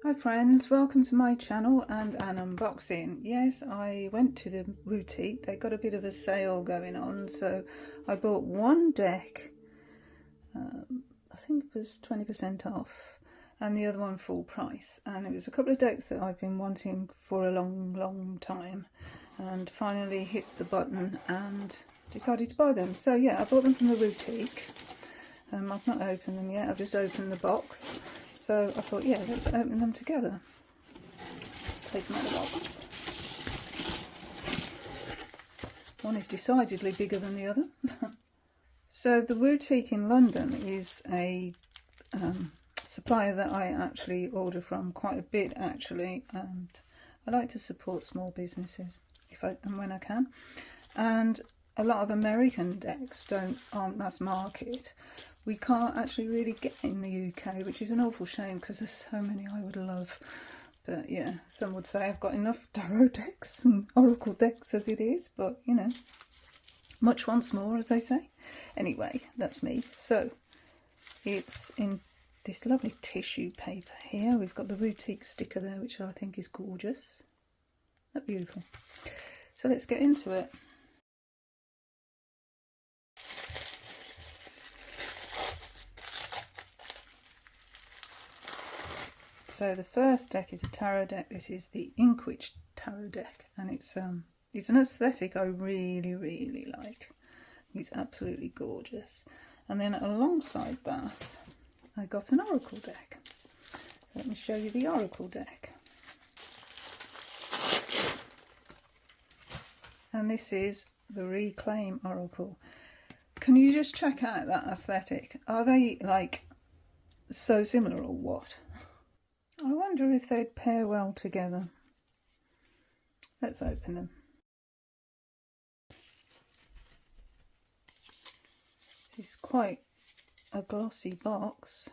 Hi friends, welcome to my channel and an unboxing. Yes, I went to the boutique. They got a bit of a sale going on, so I bought one deck. I think it was 20% off, and the other one full price. And it was a couple of decks that I've been wanting for a long time, and finally hit the button and decided to buy them. So yeah, I bought them from the boutique. I've not opened them yet, I've just opened the box. So I thought, yeah, let's open them together. Take them out of the box. One is decidedly bigger than the other. So the boutique in London is a supplier that I actually order from quite a bit actually, and I like to support small businesses when I can. And a lot of American decks aren't mass market. We can't actually really get in the UK, which is an awful shame because there's so many I would love. But yeah, some would say I've got enough tarot decks and oracle decks as it is, but you know, much wants more, as they say. Anyway, that's me. So it's in this lovely tissue paper here. We've got the boutique sticker there, which I think is gorgeous. That's beautiful. So let's get into it. So the first deck is a tarot deck. This is the Inkwitch tarot deck, and it's an aesthetic I really like. It's absolutely gorgeous. And then alongside that, I got an oracle deck. So let me show you the oracle deck. And this is the Reclaim Oracle. Can you just check out that aesthetic? Are they like so similar or what? I wonder if they'd pair well together. Let's open them. This is quite a glossy box.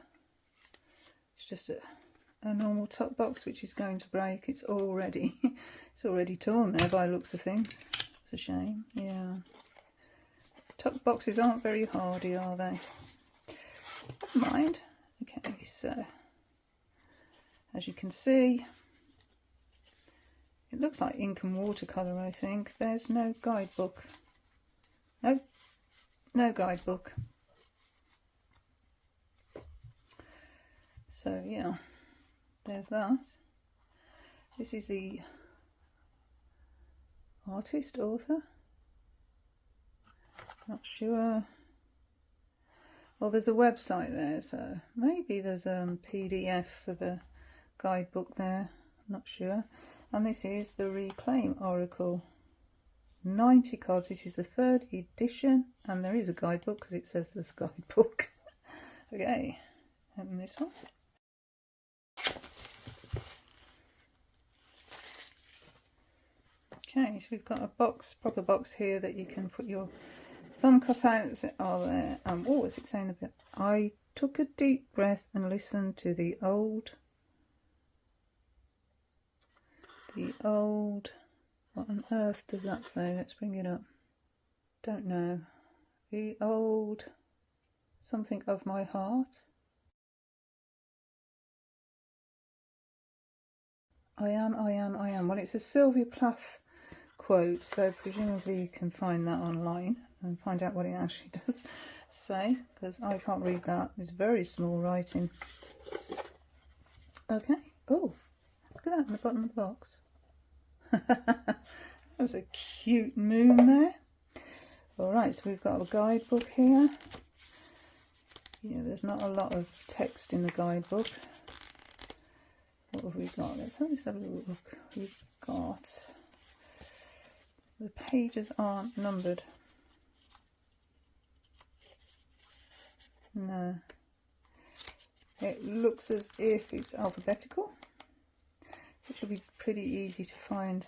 It's just a normal top box which is going to break. It's already torn there by the looks of things. It's a shame. Yeah. Top boxes aren't very hardy, are they? Never mind. Okay, so as you can see, it looks like ink and watercolour, I think. There's no guidebook. Nope, no guidebook. So yeah, there's that. This is the artist, author. Not sure. Well, there's a website there, so maybe there's a PDF for the guidebook there. Not sure. And this is the Reclaim Oracle. 90 cards. This is the 3rd edition, and there is a guidebook because it says this guidebook. Okay, open this one. Okay, so we've got a box, proper box here that you can put your thumb cutouts are there. Oh, what's it saying? I took a deep breath and listened to the old. What on earth does that say? Let's bring it up. Don't know. The old something of my heart. I am. Well, it's a Sylvia Plath quote, so presumably you can find that online and find out what it actually does say, because I can't read that. It's very small writing. Okay. Oh, look at that in the bottom of the box. There's a cute moon there. Alright, so we've got a guidebook here. Yeah, there's not a lot of text in the guidebook. What have we got? Let's have a look. We've got... the pages aren't numbered. No. It looks as if it's alphabetical. So it should be pretty easy to find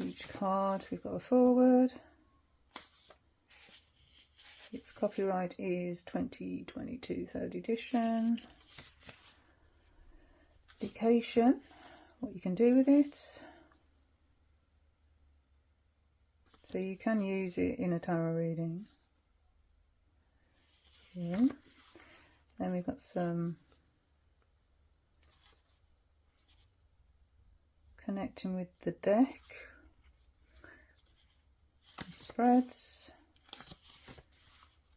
each card. We've got a foreword. Its copyright is 2022 3rd edition. Indication, what you can do with it. So you can use it in a tarot reading. Yeah. Then we've got some connecting with the deck. Some spreads.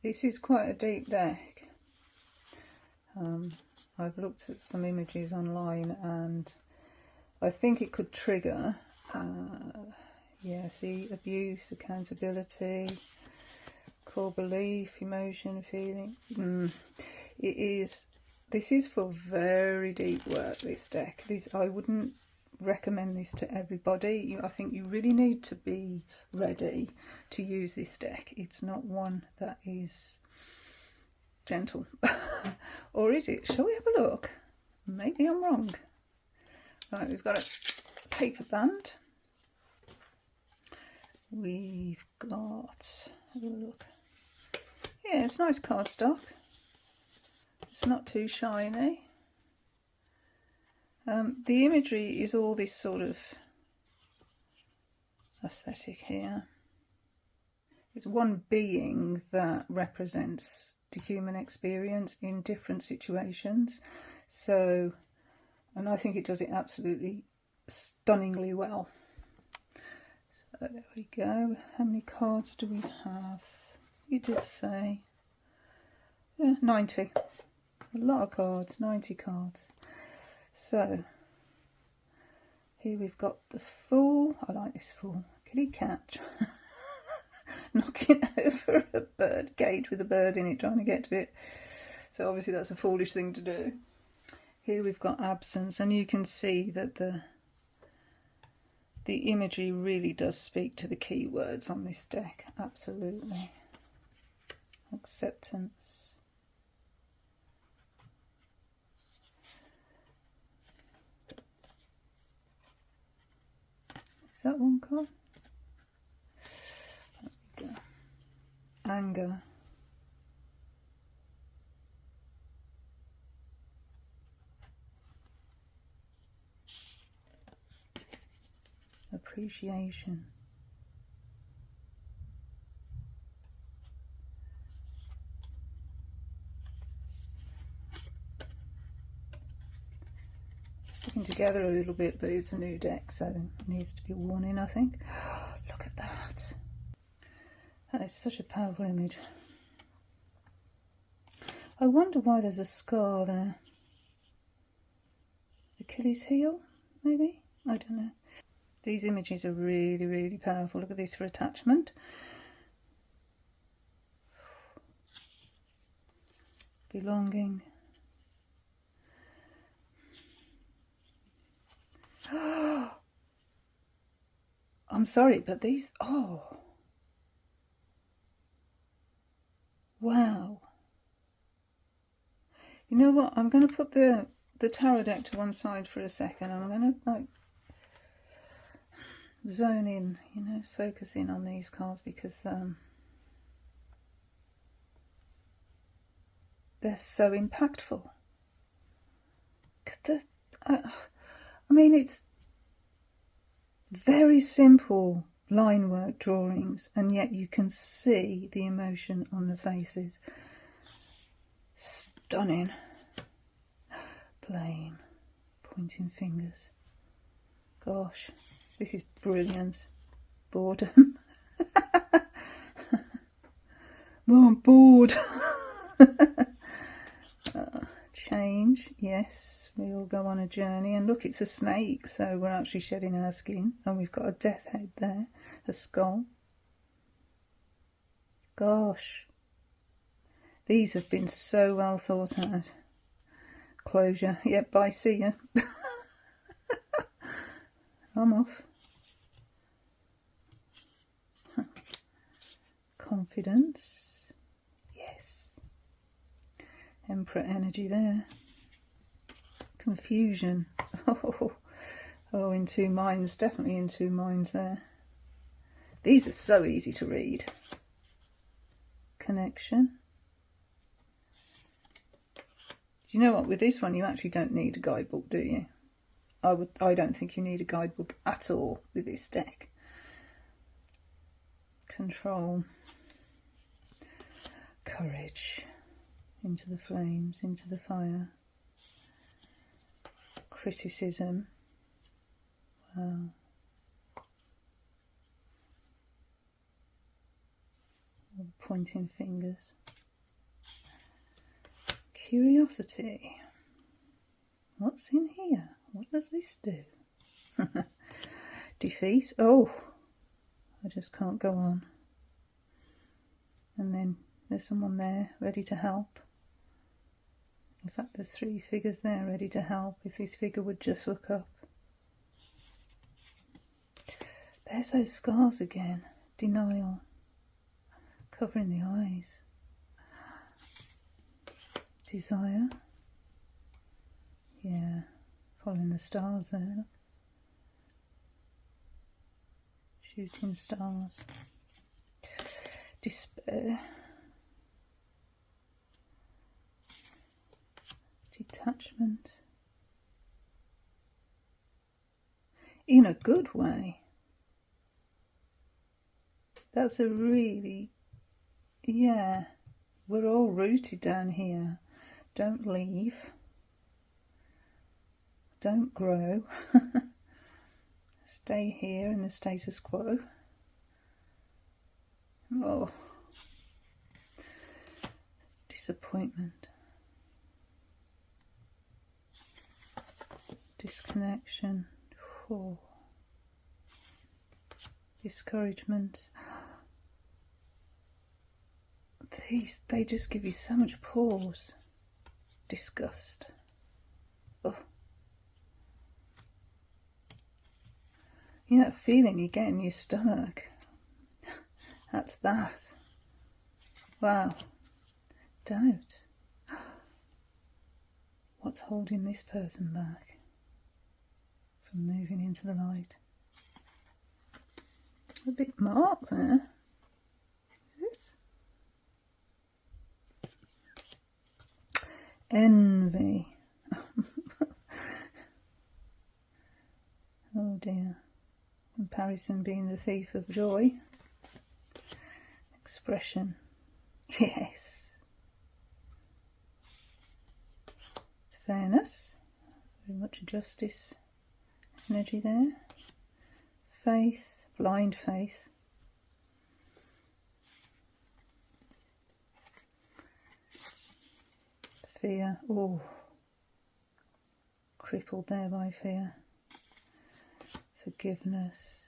This is quite a deep deck. I've looked at some images online and I think it could trigger, yeah, see, abuse, accountability, core belief, emotion, feeling. This is for very deep work, this deck. I wouldn't recommend this to everybody. I think you really need to be ready to use this deck. It's not one that is gentle. Or is it? Shall we have a look? Maybe I'm wrong. Right, we've got a paper band. We've got, have a look. Yeah, it's nice cardstock. It's not too shiny. The imagery is all this sort of aesthetic here. It's one being that represents the human experience in different situations. So, and I think it does it absolutely stunningly well. So there we go. How many cards do we have? You did say, yeah, 90. A lot of cards, 90 cards. So, here we've got the Fool. I like this Fool. Can he catch? Knocking over a bird cage with a bird in it, trying to get to it. So obviously that's a foolish thing to do. Here we've got Absence, and you can see that the imagery really does speak to the key words on this deck. Absolutely. Acceptance. Is that one card? There we go. Anger. Appreciation. Sticking together a little bit, but it's a new deck, so it needs to be worn in, I think. Look at that. That is such a powerful image. I wonder why there's a scar there. Achilles heel, maybe? I don't know. These images are really, really powerful. Look at this for attachment. Belonging. I'm sorry, but these, oh. Wow. You know what? I'm going to put the tarot deck to one side for a second. I'm going to like zone in, you know, focus in on these cards because they're so impactful. I mean, it's very simple line work drawings, and yet you can see the emotion on the faces. Stunning. Blame. Pointing fingers. Gosh, this is brilliant. Boredom. Oh, I'm bored. Change, yes, we all go on a journey, and look, it's a snake, so we're actually shedding our skin, and we've got a death head there, a skull. Gosh, these have been so well thought out. Closure, yep, bye, see ya. I'm off. Confidence, yes. Emperor energy there. Confusion. Oh, in two minds, definitely in two minds there. These are so easy to read. Connection. Do you know what? With this one, you actually don't need a guidebook, do you? I don't think you need a guidebook at all with this deck. Control. Courage. Into the flames, into the fire. Criticism. All the pointing fingers. Curiosity. What's in here? What does this do? Defeat. Oh, I just can't go on. And then there's someone there ready to help. In fact, there's 3 figures there ready to help if this figure would just look up. There's those scars again. Denial. Covering the eyes. Desire. Yeah, following the stars there. Shooting stars. Despair. Detachment. In a good way. That's a really, yeah, we're all rooted down here. Don't leave. Don't grow. Stay here in the status quo. Oh. Disappointment. Disconnection. Oh. Discouragement. These, they just give you so much pause. Disgust. Oh. You know that feeling you get in your stomach? That's that. Wow. Doubt. What's holding this person back from moving into the light? A big mark there. Is it? Envy. Oh dear. Comparison being the thief of joy. Expression. Yes. Fairness. Very much a justice energy there. Faith. Blind faith. Fear. Oh. Crippled there by fear. Forgiveness.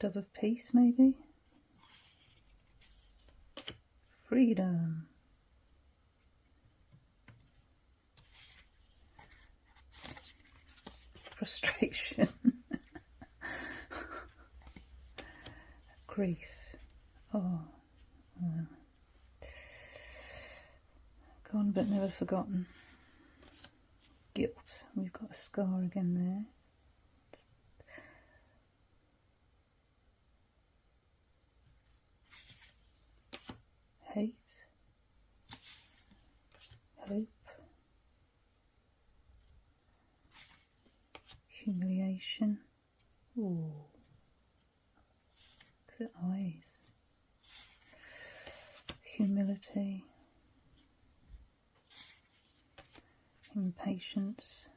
Dove of peace, maybe? Freedom. Frustration. Grief. Oh. Gone but never forgotten. Guilt. We've got a scar again there. Hate, hope, humiliation. Ooh, look at the eyes. Humility, impatience,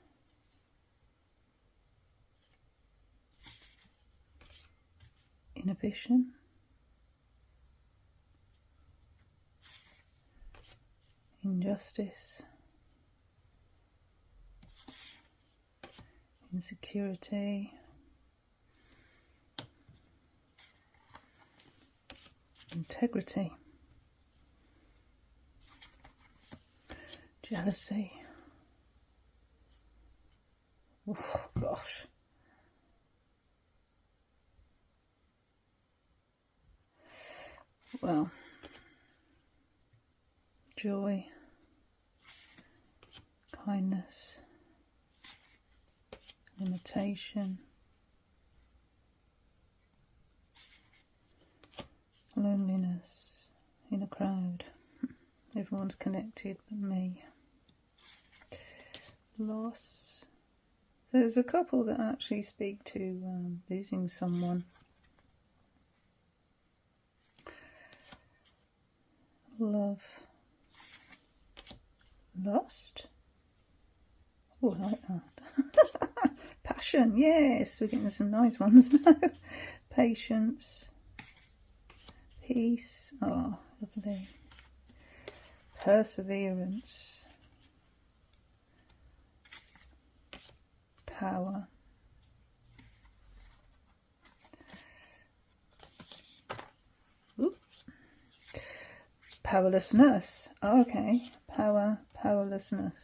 inhibition. Injustice, insecurity, integrity, jealousy. Oh gosh. Well, joy, kindness, limitation, loneliness in a crowd. Everyone's connected but me. Loss. There's a couple that actually speak to losing someone. Love. Lost? Oh, I like that. Compassion, yes, we're getting some nice ones now. Patience. Peace, oh, lovely. Perseverance. Power. Ooh. Powerlessness, okay. Power, powerlessness.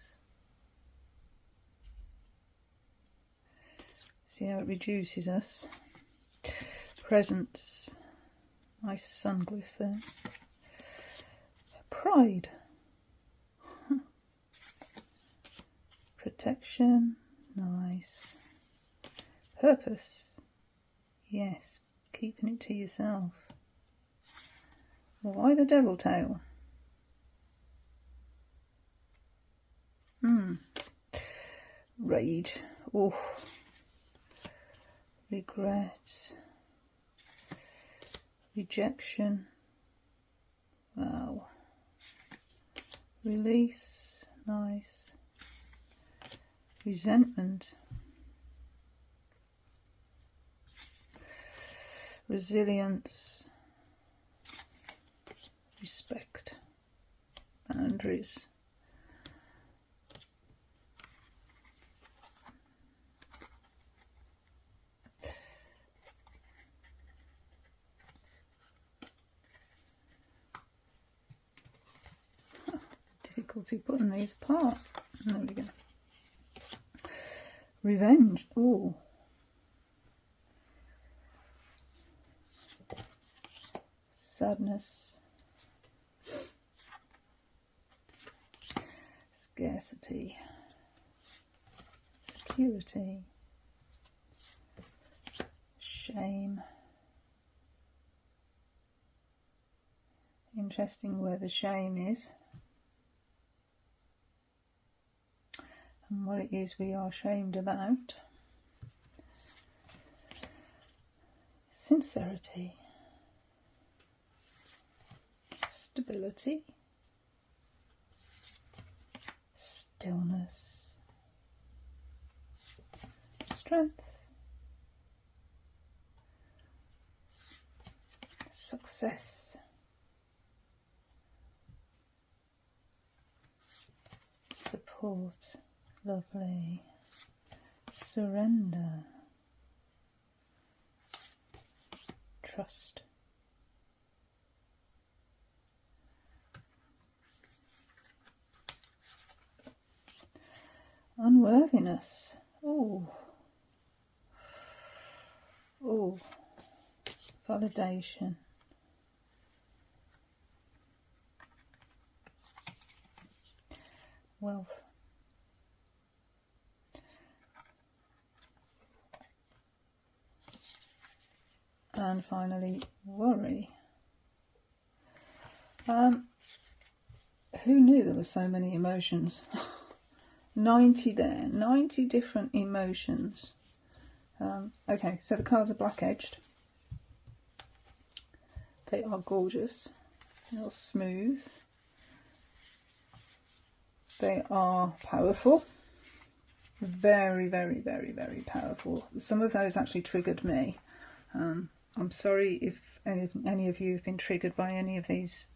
See how it reduces us. Presence. Nice sun glyph there. Pride. Protection. Nice. Purpose. Yes. Keeping it to yourself. Why the devil tail? Rage. Oh. Regret. Rejection. Wow. Release. Nice. Resentment. Resilience. Respect. Boundaries. Difficulty putting these apart. There we go. Revenge. Ooh. Sadness. Scarcity. Security. Shame. Interesting where the shame is. And what it is we are shamed about. Sincerity. Stability. Stillness. Strength. Success. Support. Lovely. Surrender. Trust. Unworthiness. Oh. Oh. Validation. Wealth. And finally, worry. Who knew there were so many emotions? 90 there, 90 different emotions. Okay, so the cards are black edged. They are gorgeous. They are smooth. They are powerful. Very, very, very, very powerful. Some of those actually triggered me. I'm sorry if any of you have been triggered by any of these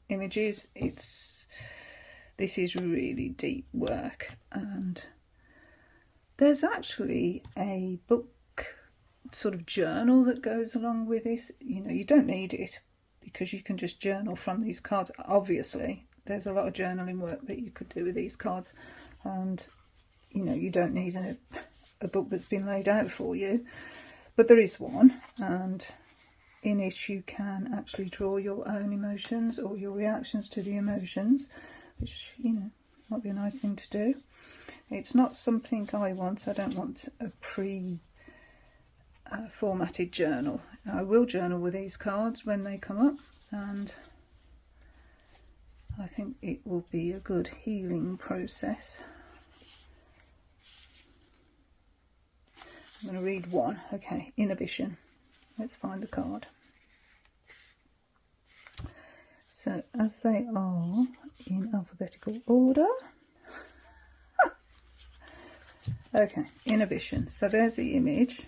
images. This is really deep work, and there's actually a book sort of journal that goes along with this. You know, you don't need it because you can just journal from these cards. Obviously, there's a lot of journaling work that you could do with these cards, and you know, you don't need a book that's been laid out for you. But there is one, and in it you can actually draw your own emotions or your reactions to the emotions, which, you know, might be a nice thing to do. It's not something I want. I don't want a formatted journal. I will journal with these cards when they come up, and I think it will be a good healing process. I'm going to read one. Okay, inhibition. Let's find the card. So, as they are in alphabetical order, Okay, inhibition. So there's the image.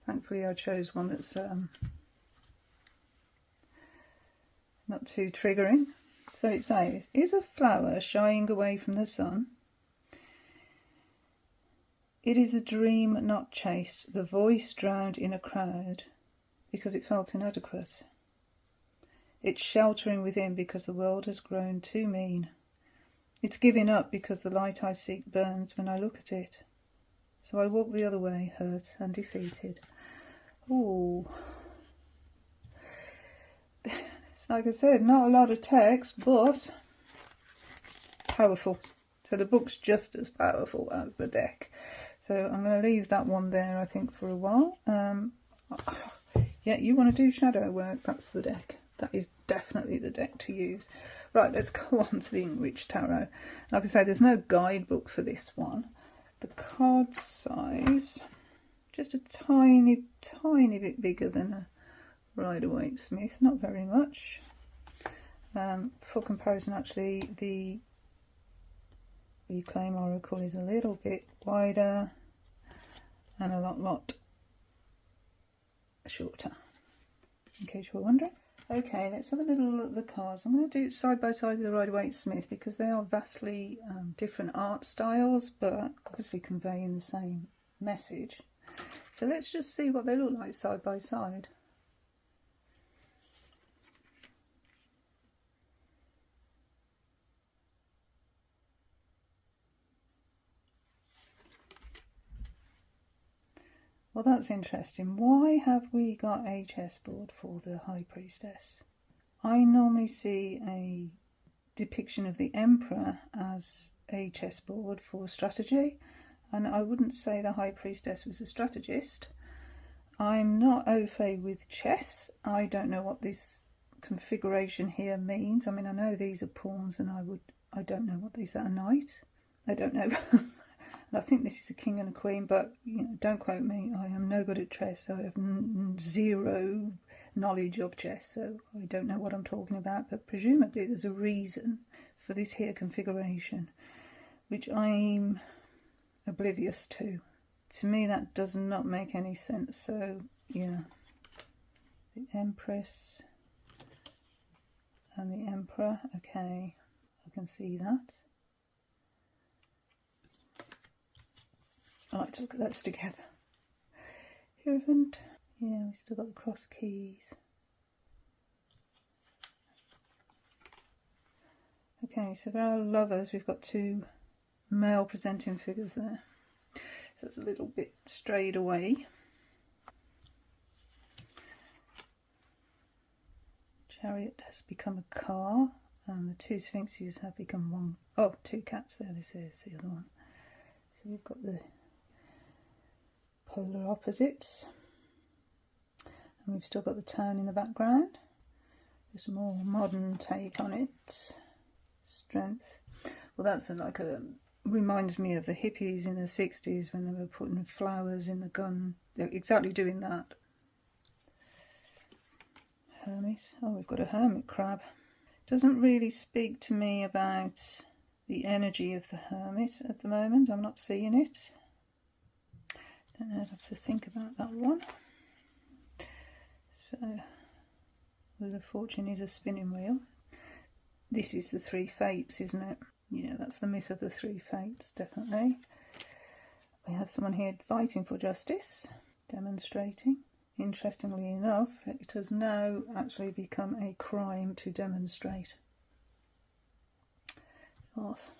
Thankfully I chose one that's not too triggering. So it says, is a flower shying away from the sun? It is the dream not chased, the voice drowned in a crowd because it felt inadequate. It's sheltering within because the world has grown too mean. It's giving up because the light I seek burns when I look at it. So I walk the other way, hurt and defeated. Ooh. It's like I said, not a lot of text, but powerful. So the book's just as powerful as the deck. So I'm going to leave that one there, I think, for a while. Yeah, you want to do shadow work, that's the deck. That is definitely the deck to use. Right, let's go on to the Enriched Tarot. Like I say, there's no guidebook for this one. The card size, just a tiny, tiny bit bigger than a Rider-Waite-Smith, not very much. For comparison, actually, the Reclaim Oracle is a little bit wider and a lot shorter, in case you were wondering. Okay, let's have a little look at the cards. I'm going to do it side by side with the Rider-Waite-Smith because they are vastly different art styles, but obviously conveying the same message. So let's just see what they look like side by side. Well, that's interesting. Why have we got a chessboard for the High Priestess? I normally see a depiction of the Emperor as a chessboard for strategy, and I wouldn't say the High Priestess was a strategist. I'm not au fait with chess. I don't know what this configuration here means. I mean, I know these are pawns, and I don't know what these are. A knight? I don't know. I think this is a king and a queen, but you know, don't quote me. I am no good at chess, so I have zero knowledge of chess, so I don't know what I'm talking about. But presumably there's a reason for this here configuration, which I'm oblivious to. To me, that does not make any sense. So yeah, the Empress and the Emperor. Okay, I can see that. I like to look at those together. Hierophant. Yeah, we've still got the cross keys. Okay, so for our lovers, we've got two male presenting figures there. So it's a little bit strayed away. Chariot has become a car, and the two sphinxes have become one. Oh, two cats there. This is the other one. So we've got the polar opposites, and we've still got the town in the background. Just a more modern take on it. Strength. Well, that's like a reminds me of the hippies in the 60s when they were putting flowers in the gun. They're exactly doing that. Hermes. Oh, we've got a hermit crab. Doesn't really speak to me about the energy of the hermit at the moment. I'm not seeing it. Don't know, I'd have to think about that one. So, Wheel of Fortune is a spinning wheel. This is the three fates, isn't it? Yeah, that's the myth of the three fates, definitely. We have someone here fighting for justice, demonstrating. Interestingly enough, it has now actually become a crime to demonstrate. Let's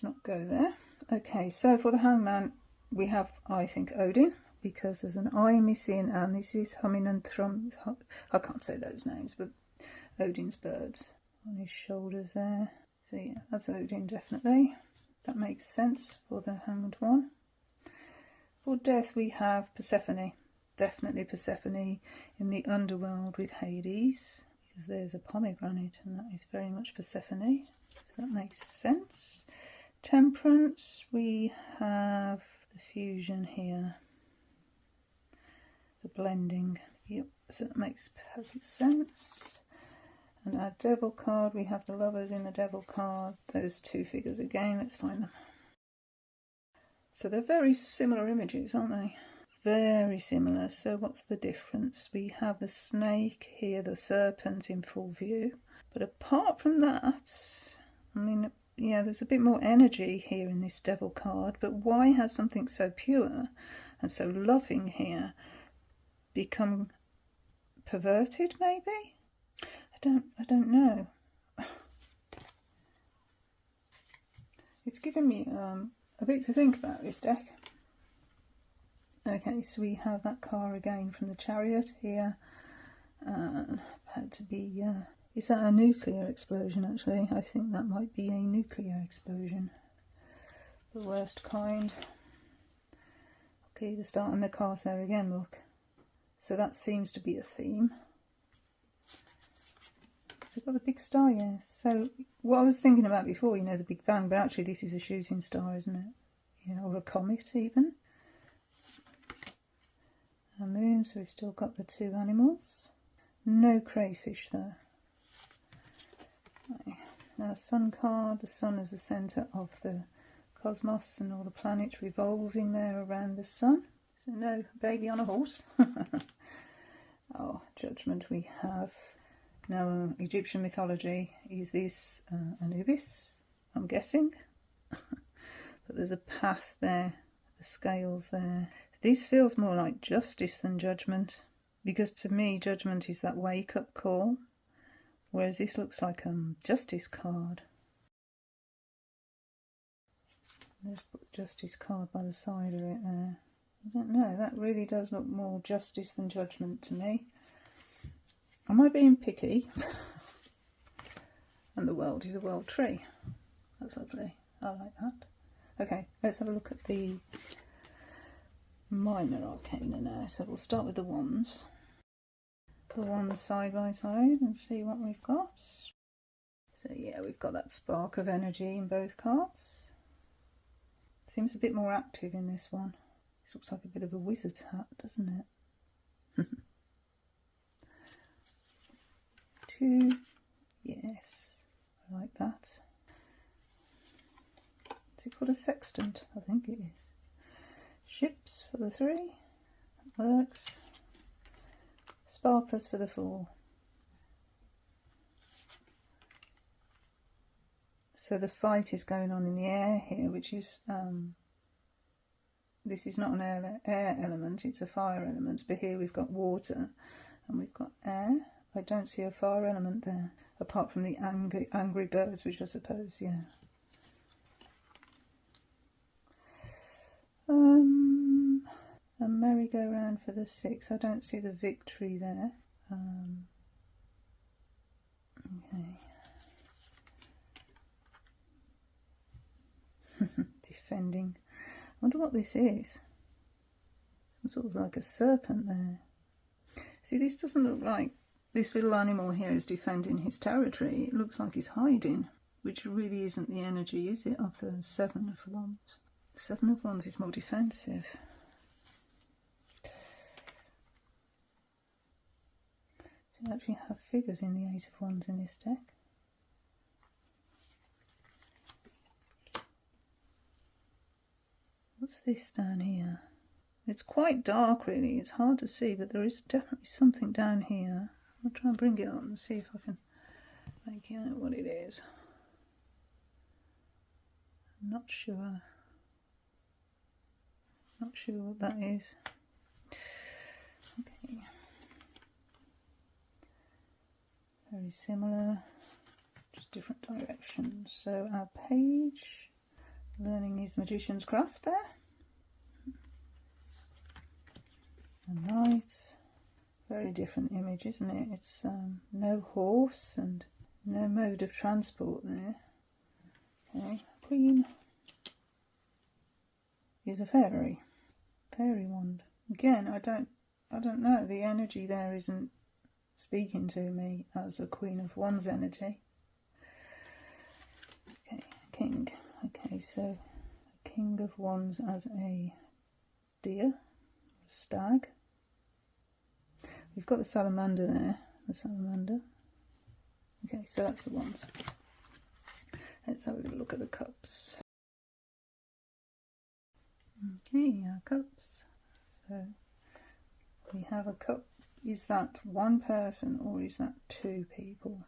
not go there. Okay, so for the Hangman, we have, I think, Odin, because there's an eye missing, and this is Humming and Thrum. I can't say those names, but Odin's birds on his shoulders there. So yeah, that's Odin, definitely. That makes sense for the Hanged one. For Death, we have Persephone. Definitely Persephone in the underworld with Hades, because there's a pomegranate, and that is very much Persephone. So that makes sense. Temperance, we have the fusion here. The blending. Yep, so that makes perfect sense. And our devil card, we have the lovers in the devil card. Those two figures again, let's find them. So they're very similar images, aren't they? Very similar. So what's the difference? We have the snake here, the serpent in full view. But apart from that, I mean, yeah, there's a bit more energy here in this devil card. But why has something so pure and so loving here become perverted, maybe? I don't know. It's given me a bit to think about, this deck. Okay, so we have that car again from the Chariot here. Had to be, is that a nuclear explosion actually? I think that might be a nuclear explosion. The worst kind. Okay, the start and the cars there again, look. So that seems to be a theme. We've got the big star, yes. So what I was thinking about before, you know, the Big Bang, but actually this is a shooting star, isn't it? Yeah, or a comet even. Our moon, so we've still got the two animals. No crayfish though. Right. Now sun card, the sun is the centre of the cosmos and all the planets revolving there around the sun. So no baby on a horse. Oh, judgment we have. Now Egyptian mythology, is this Anubis, I'm guessing. But there's a path there, the scales there. This feels more like justice than judgment, because to me judgment is that wake-up call, whereas this looks like a justice card. Let's put the justice card by the side of it there. I don't know, that really does look more justice than judgment to me. Am I being picky? And the world is a world tree. That's lovely, I like that. Okay, let's have a look at the minor arcana now. So we'll start with the wands. Put the wands side by side and see what we've got. So yeah, we've got that spark of energy in both cards. Seems a bit more active in this one. This looks like a bit of a wizard's hat, doesn't it? Two, yes, I like that. Is it called a sextant? I think it is. Ships for the 3, that works. Sparklers for the 4. So the fight is going on in the air here, which is, this is not an air element, it's a fire element, but here we've got water and we've got air. I don't see a fire element there, apart from the angry birds, which I suppose, yeah. A merry-go-round for the 6. I don't see the victory there. Okay. Defending. I wonder what this is. Some sort of like a serpent there. See, this doesn't look like this little animal here is defending his territory. It looks like he's hiding, which really isn't the energy, is it, of the 7 of Wands? The 7 of Wands is more defensive. You actually have figures in the 8 of Wands in this deck. What's this down here? It's quite dark really, it's hard to see, but there is definitely something down here. I'll try and bring it up and see if I can make out what it is. I'm not sure. Not sure what that is. Okay. Very similar, just different directions. So our page, learning his magician's craft there. And right, very different image, isn't it? It's no horse and no mode of transport there. Okay, Queen is a fairy wand. Again, I don't know. The energy there isn't speaking to me as a Queen of Wands energy. Okay, King. Okay, so King of Wands as a deer, stag. We've got the salamander there, the salamander. Okay, so that's the ones. Let's have a little look at the cups. Okay, our cups. So we have a cup. Is that one person or is that two people?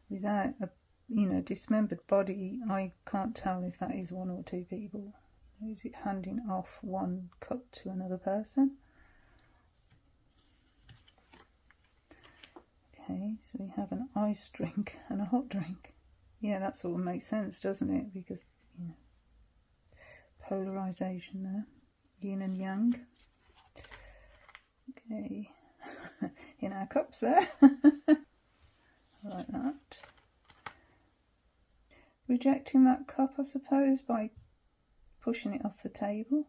Without a dismembered body, I can't tell if that is one or two people. Is it handing off one cup to another person? Okay, so we have an ice drink and a hot drink. Yeah, that sort of makes sense, doesn't it? Because, polarization there, yin and yang. Okay, in our cups there, like that. Rejecting that cup, I suppose, by pushing it off the table.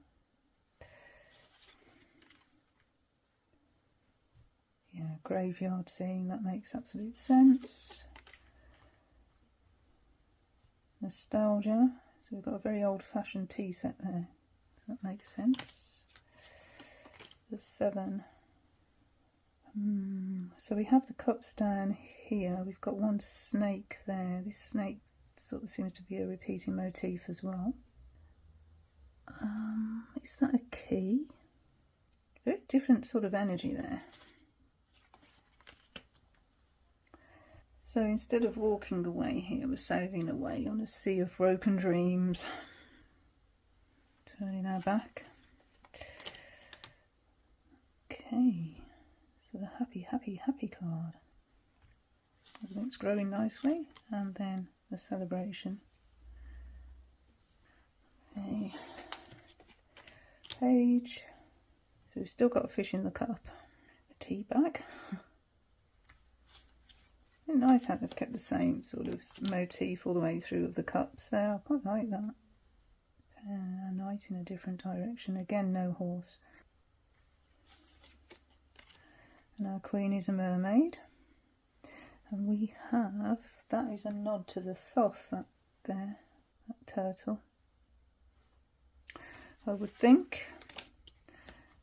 Yeah, graveyard scene, that makes absolute sense. Nostalgia, so we've got a very old-fashioned tea set there, so that makes sense. The 7. So we have the cups down here, we've got one snake there. This snake sort of seems to be a repeating motif as well. Is that a key? Very different sort of energy there. So instead of walking away here, we're sailing away on a sea of broken dreams. Turning our back. Okay, so the happy, happy, happy card. Everything's growing nicely, and then the celebration. Okay. Page. So we've still got a fish in the cup. A tea bag. It's nice how they've kept the same sort of motif all the way through of the cups there. I quite like that. A knight in a different direction. Again, no horse. And our queen is a mermaid. And we have, that is a nod to the Thoth, that there, that turtle, I would think.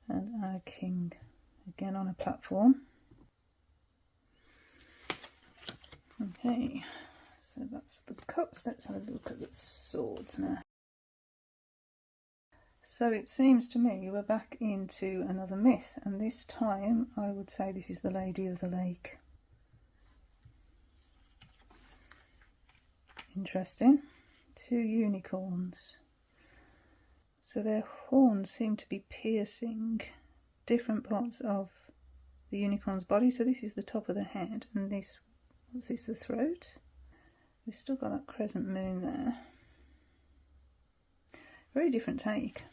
And our king, again on a platform. Okay, so that's the cups. Let's have a look at the swords now. So it seems to me we're back into another myth, and this time I would say this is the Lady of the Lake. Interesting. 2 unicorns. So their horns seem to be piercing different parts of the unicorn's body. So this is the top of the head, and this, what's this, the throat? We've still got that crescent moon there. Very different take.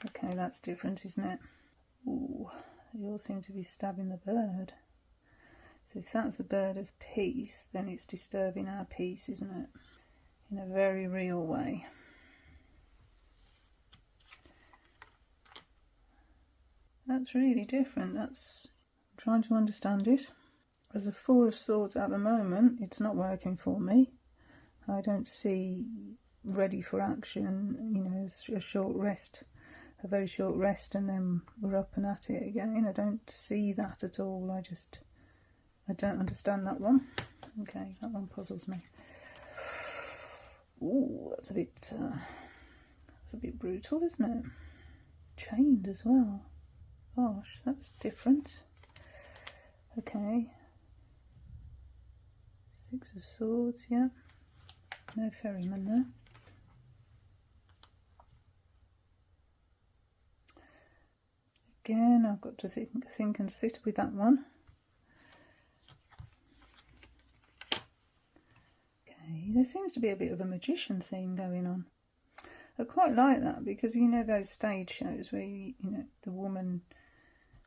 Okay, that's different, isn't it? Ooh, they all seem to be stabbing the bird. So if that's the bird of peace, then it's disturbing our peace, isn't it? In a very real way. That's really different. I'm trying to understand it. As a 4 of swords at the moment, it's not working for me. I don't see ready for action, a short rest, a very short rest, and then we're up and at it again. I don't see that at all. I don't understand that one. Okay, that one puzzles me. Ooh, that's a bit brutal, isn't it? Chained as well. Gosh, that's different. Okay. 6 of swords, yeah. No ferryman there. Again, I've got to think and sit with that one. Okay, there seems to be a bit of a magician theme going on. I quite like that because those stage shows where the woman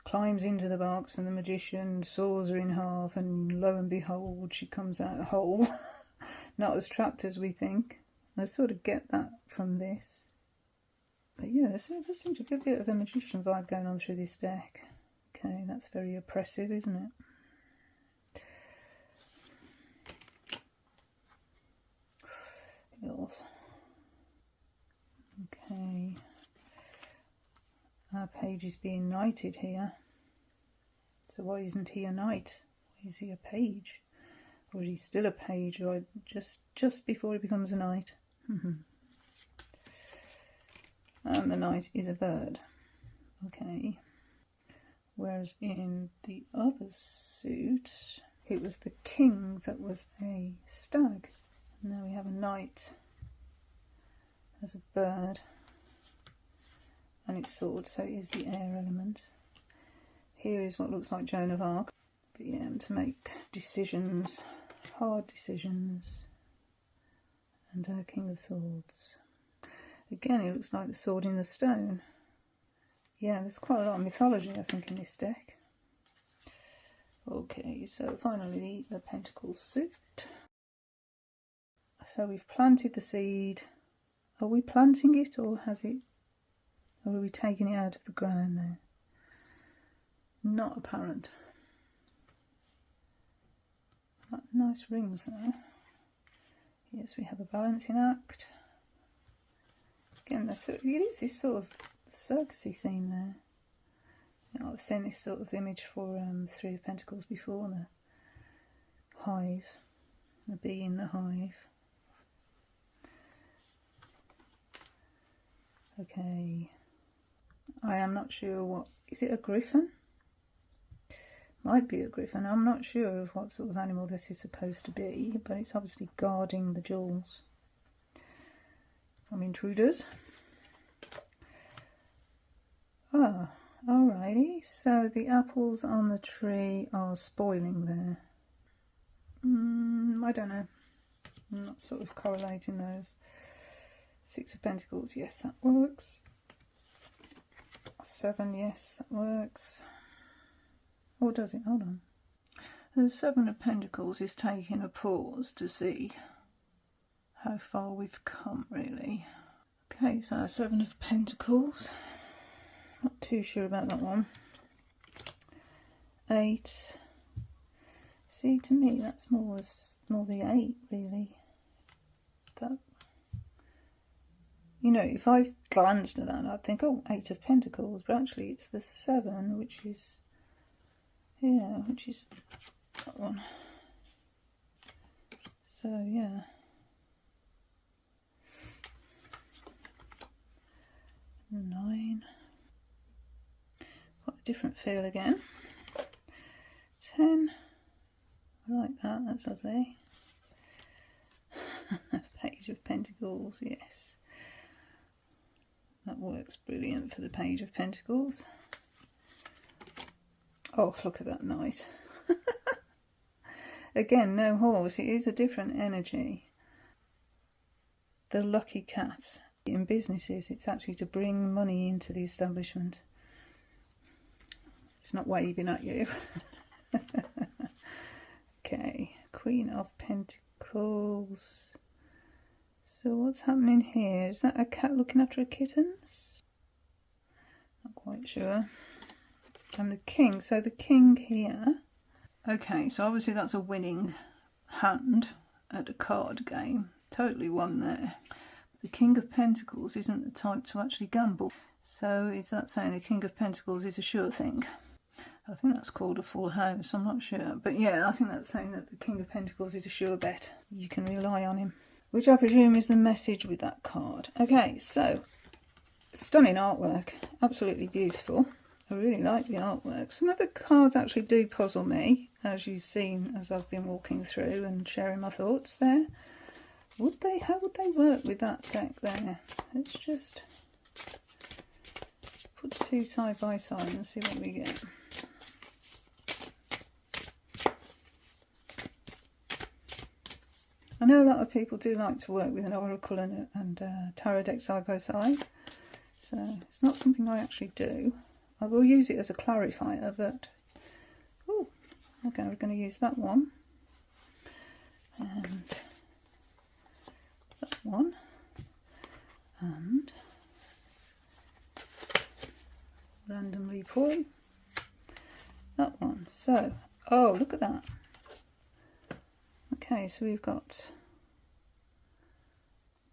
climbs into the box and the magician saws her in half, and lo and behold she comes out whole. Not as trapped as we think. I sort of get that from this. But yeah, there seems to be a bit of a magician vibe going on through this deck. Okay, that's very oppressive, isn't it? Yes. Okay. Our page is being knighted here. So why isn't he a knight? Why is he a page? Or is he still a page, or just before he becomes a knight? And the knight is a bird. Okay. Whereas in the other suit, it was the king that was a stag. Now we have a knight as a bird, and it's sword, so it is the air element. Here is what looks like Joan of Arc. But yeah, to make decisions, hard decisions, and our King of Swords. Again, it looks like the sword in the stone. Yeah, there's quite a lot of mythology, I think, in this deck. Okay, so finally the Pentacles suit. So we've planted the seed. Are we planting it, or are we taking it out of the ground there? Not apparent. Nice rings there. Yes, we have a balancing act. Again, it is this sort of circusy theme there. You know, I've seen this sort of image for Three of Pentacles before, the hive, the bee in the hive. Okay, I am not sure what, is it a griffin? Might be a griffin. I'm not sure of what sort of animal this is supposed to be, but it's obviously guarding the jewels from intruders. Ah, alrighty. So the apples on the tree are spoiling there. I don't know. I'm not sort of correlating those. Six of Pentacles, yes, that works. 7, yes, that works. Or does it? Hold on. The Seven of Pentacles is taking a pause to see how far we've come, really. Okay, so 7 of Pentacles. Not too sure about that one. 8. See, to me, that's more the 8, really. That, you know, if I glanced at that, I'd think, oh, 8 of Pentacles, but actually it's the 7, which is, yeah, which is that one. So, yeah. Nine. Quite a different feel again. 10. I like that, that's lovely. Page of Pentacles, yes. That works brilliant for the Page of Pentacles. Oh, look at that knight. Again, no horse, it is a different energy. The lucky cat. In businesses, it's actually to bring money into the establishment. It's not waving at you. Okay, Queen of Pentacles. So what's happening here? Is that a cat looking after her kittens? Not quite sure. And the king. So the king here. Okay, so obviously that's a winning hand at a card game. Totally won there. The King of Pentacles isn't the type to actually gamble. So is that saying the King of Pentacles is a sure thing? I think that's called a full house, I'm not sure. But yeah, I think that's saying that the King of Pentacles is a sure bet. You can rely on him. Which I presume is the message with that card. Okay, so stunning artwork. Absolutely beautiful. I really like the artwork. Some of the cards actually do puzzle me, as you've seen as I've been walking through and sharing my thoughts there. How would they work with that deck there? Let's just put two side by side and see what we get. I know a lot of people do like to work with an oracle and tarot deck side by side, so it's not something I actually do. I will use it as a clarifier, but oh, okay, we're going to use that one and that one and randomly pull that one. So, oh, look at that. Okay, so we've got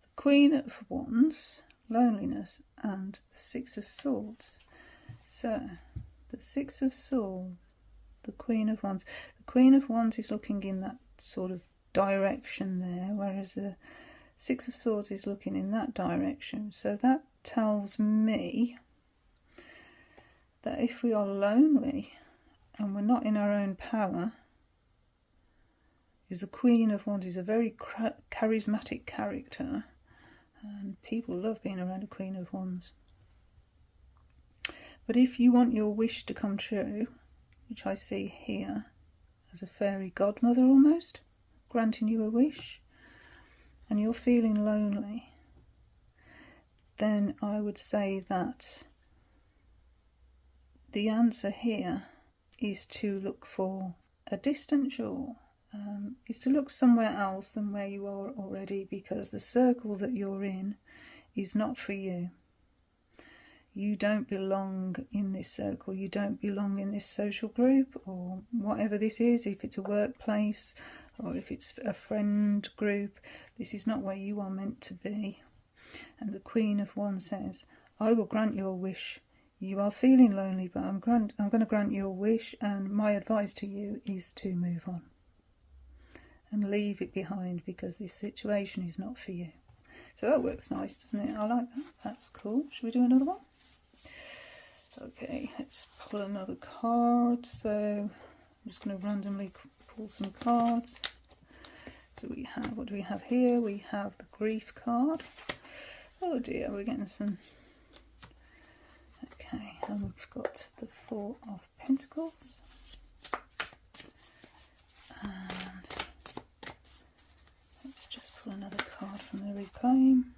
the Queen of Wands, Loneliness, and the Six of Swords. So, the Six of Swords, the Queen of Wands. The Queen of Wands is looking in that sort of direction there, whereas the Six of Swords is looking in that direction. So that tells me that if we are lonely and we're not in our own power, is the Queen of Wands is a very charismatic character, and people love being around a Queen of Wands. But if you want your wish to come true, which I see here as a fairy godmother almost, granting you a wish, and you're feeling lonely, then I would say that the answer here is to look for a distant shore, is to look somewhere else than where you are already, because the circle that you're in is not for you. You don't belong in this circle, you don't belong in this social group or whatever this is, if it's a workplace or if it's a friend group. This is not where you are meant to be. And the Queen of Wands says, I will grant your wish. You are feeling lonely, but I'm going to grant your wish, and my advice to you is to move on and leave it behind, because this situation is not for you. So that works nice, doesn't it? I like that. That's cool. Should we do another one? Okay, let's pull another card. So I'm just going to randomly pull some cards. So we have, what do we have here? We have the grief card. Oh dear, we're getting some. Okay, and we've got the Four of Pentacles. And let's just pull another card from the Reclaim.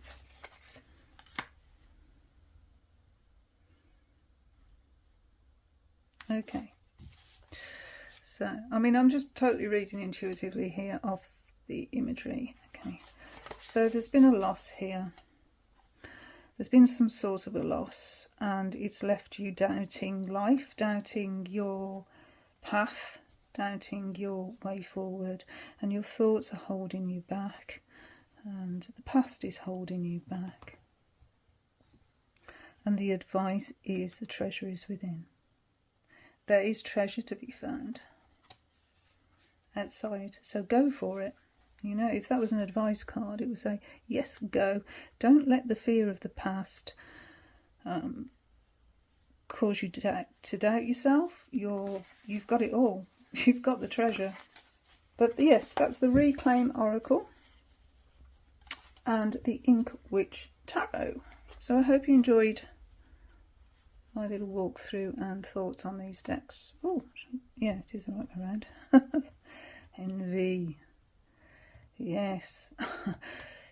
Okay, so I mean, I'm just totally reading intuitively here off the imagery. Okay, so there's been a loss here. There's been some sort of a loss, and it's left you doubting life, doubting your path, doubting your way forward, and your thoughts are holding you back, and the past is holding you back. And the advice is the treasure is within. There is treasure to be found outside, so go for it. You know, if that was an advice card, it would say, yes, go. Don't let the fear of the past cause you to doubt yourself. You've got it all. You've got the treasure. But yes, that's the Reclaim Oracle and the Ink Witch Tarot. So I hope you enjoyed my little walkthrough and thoughts on these decks. Oh, yeah, it is the right way around. Envy. Yes.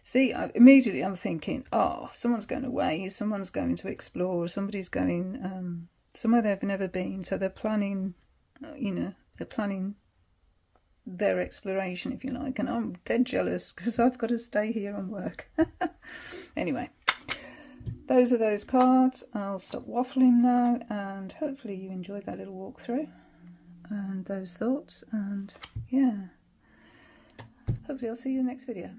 See, immediately I'm thinking, oh, someone's going away, someone's going to explore, somebody's going somewhere they've never been, so they're planning, you know, they're planning their exploration, if you like, and I'm dead jealous because I've got to stay here and work. Anyway, those are those cards. I'll stop waffling now, and hopefully you enjoyed that little walkthrough and those thoughts, and yeah, hopefully I'll see you in the next video.